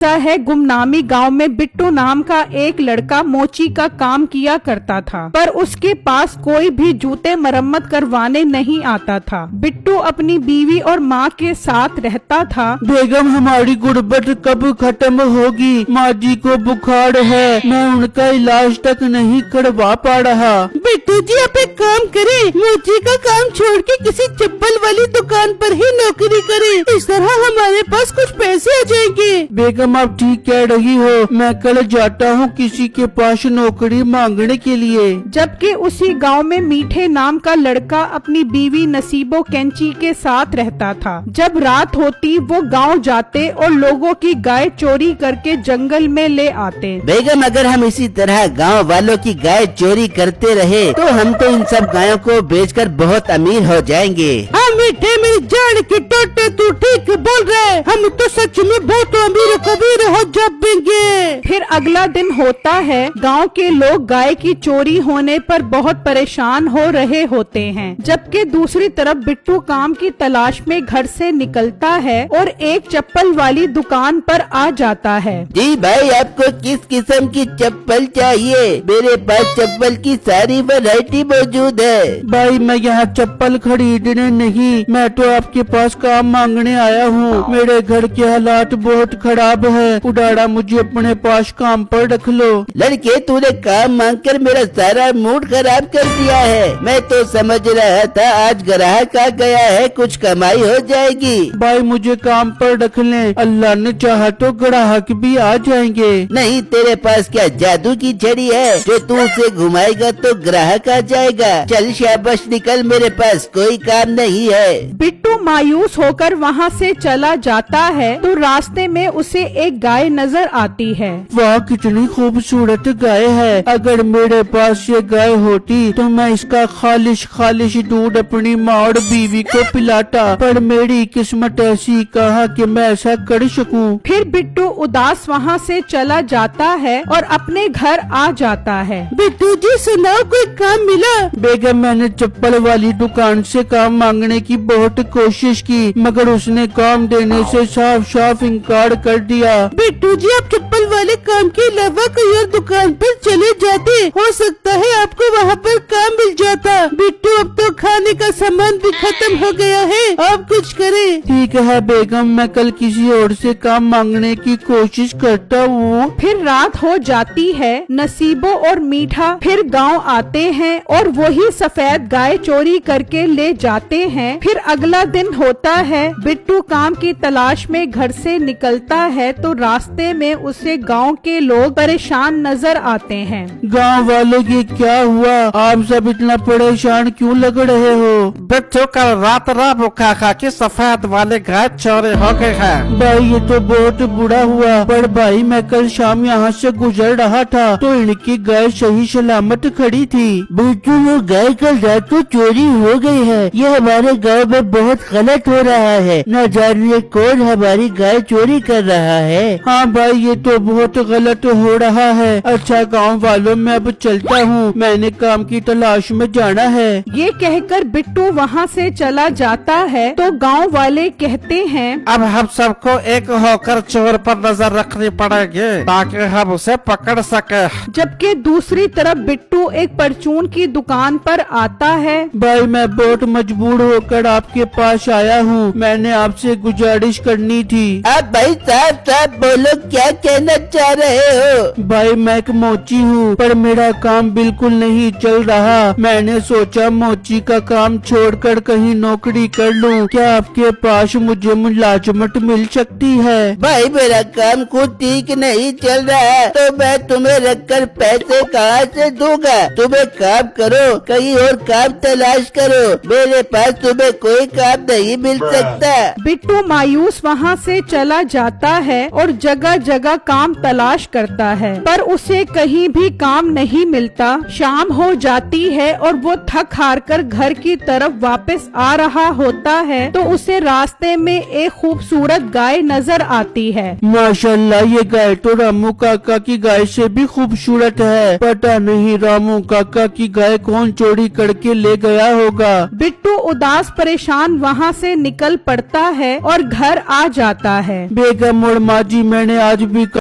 है गुमनामी गांव में बिट्टू नाम का एक लड़का मोची का काम किया करता था, पर उसके पास कोई भी जूते मरम्मत करवाने नहीं आता था। बिट्टू अपनी बीवी और माँ के साथ रहता था। बेगम, हमारी गुर्बत कब खत्म होगी? माँ जी को बुखार है, मैं उनका इलाज तक नहीं करवा पा रहा। बिट्टू जी, आप एक काम करें, मोची का काम छोड़ के किसी चप्पल वाली दुकान पर ही नौकरी करें, इस तरह हमारे पास कुछ पैसे आ जाएंगे। बेगम, आप ठीक कह रही हो, मैं कल जाता हूँ किसी के पास नौकरी मांगने के लिए। जबकि उसी गांव में मीठे नाम का लड़का अपनी बीवी नसीबो कैंची के साथ रहता था। जब रात होती वो गांव जाते और लोगों की गाय चोरी करके जंगल में ले आते। बेगम, अगर हम इसी तरह गांव वालों की गाय चोरी करते रहे तो हम तो इन सब गायों को बेचकर बहुत अमीर हो जाएंगे। हाँ मीठे, मेरी जान की टोटे, तू ठीक बोल रहे, हम तो सच में बहुत अमीर कबीर हो जाएंगे। फिर अगला दिन होता है, गांव के लोग गाय की चोरी होने पर बहुत परेशान हो रहे होते हैं। जबकि दूसरी तरफ बिट्टू काम की तलाश में घर से निकलता है और एक चप्पल वाली दुकान पर आ जाता है। जी भाई, आपको किस किस्म की चप्पल चाहिए? मेरे पास चप्पल की सारी वैरायटी मौजूद है। भाई, मैं यहाँ चप्पल खरीदने नहीं, मैं तो आपके पास काम मांगने आया हूँ। मेरे घर के हालात बहुत खराब है, उड़ाड़ा मुझे अपने पास काम पर रख लो। लड़के, तूने काम मांगकर मेरा सारा मूड खराब कर दिया है। मैं तो समझ रहा था आज ग्राहक आ गया है, कुछ कमाई हो जाएगी। भाई, मुझे काम पर रख लें, अल्लाह ने चाहा तो ग्राहक भी आ जाएंगे। नहीं, तेरे पास क्या जादू की छड़ी है जो तू उसे घुमाएगा तो ग्राहक आ जाएगा? चल शाबाश, निकल, मेरे पास कोई काम नहीं है। बिट्टू मायूस होकर वहाँ से चला जाता है तो रास्ते में उसे एक गाय नजर आती है। वाह, कितनी खूबसूरत गाय है। अगर मेरे पास ये गाय होती तो मैं इसका खालिश दूध अपनी माँ और बीवी को पिलाता, पर मेरी किस्मत ऐसी कहा कि मैं ऐसा कर सकूं। फिर बिट्टू उदास वहाँ से चला जाता है और अपने घर आ जाता है। बिट्टू जी, सुनाओ, कोई काम मिला? बेगम, मैंने चप्पल वाली दुकान से काम मांगने की बहुत कोशिश की, मगर उसने काम देने से साफ साफ इनकार कर दिया। बिट्टू जी, आप चप्पल वाले काम के अलावा कोई और दुकान पर चले जाते, हो सकता है आपको वहाँ पर काम मिल जाता। बिट्टू, अब तो खाने का सामान भी खत्म हो गया है, आप कुछ करें। ठीक है बेगम, मैं कल किसी और से काम मांगने की कोशिश करता हूँ। फिर रात हो जाती है। नसीबो और मीठा फिर गांव आते हैं और वही सफेद गाय चोरी करके ले जाते हैं। फिर अगला दिन होता है। बिट्टू काम की तलाश में घर से निकलता है तो रास्ते में उसे गांव के लोग परेशान नजर आते हैं। गांव वालों, ये क्या हुआ? आप सब इतना परेशान क्यों लग रहे हो? बच्चों, कल रात भूखा खा के सफेद वाले गाय चोरी हो गए हैं। भाई, ये तो बहुत बुरा हुआ, पर भाई मैं कल शाम यहाँ से गुजर रहा था तो इनकी गाय सही सलामत खड़ी थी। बिट्टू, वो गाय कल रात को चोरी हो गई है, ये हमारे गाँव में बहुत गलत हो रहा है। न जानिए कौन हमारी गाय चोरी कर रहा है। हाँ भाई, ये तो बहुत गलत हो रहा है। अच्छा गांव वालों, मैं अब चलता हूँ, मैंने काम की तलाश में जाना है। ये कहकर बिट्टू वहाँ से चला जाता है तो गांव वाले कहते हैं, अब हम सबको एक होकर चोर पर नजर रखनी पड़ेगी ताकि हम उसे पकड़ सके। जबकि दूसरी तरफ बिट्टू एक परचून की दुकान पर आता है। भाई, मैं बहुत मजबूर होकर आपके पास आया हूँ, मैंने आपसे गुजारिश करनी थी। आप भाई साहब बोलो, क्या कहना चाह रहे हो? भाई, मैं एक मोची हूँ, पर मेरा काम बिल्कुल नहीं चल रहा। मैंने सोचा मोची का काम छोड़कर कहीं नौकरी कर लूँ। क्या आपके पास मुझे मुलाजमत मिल सकती है? भाई, मेरा काम खुद ठीक नहीं चल रहा है तो मैं तुम्हें रखकर पैसे कहाँ से दूंगा? तुम्हें काम करो, कहीं और काम तलाश करो, मेरे पास तुम्हें कोई काम नहीं मिल सकता। बिट्टू मायूस वहाँ से चला जाता है और जगह जगह काम तलाश तलाश करता है, पर उसे कहीं भी काम नहीं मिलता। शाम हो जाती है और वो थक हार कर घर की तरफ वापस आ रहा होता है तो उसे रास्ते में एक खूबसूरत गाय नजर आती है। माशाल्लाह, ये गाय तो रामू काका की गाय से भी खूबसूरत है। पता नहीं रामू काका की गाय कौन चोरी करके ले गया होगा। बिट्टू उदास परेशान वहाँ से निकल पड़ता है और घर आ जाता है। बेगम और माँ जी, मैंने आज भी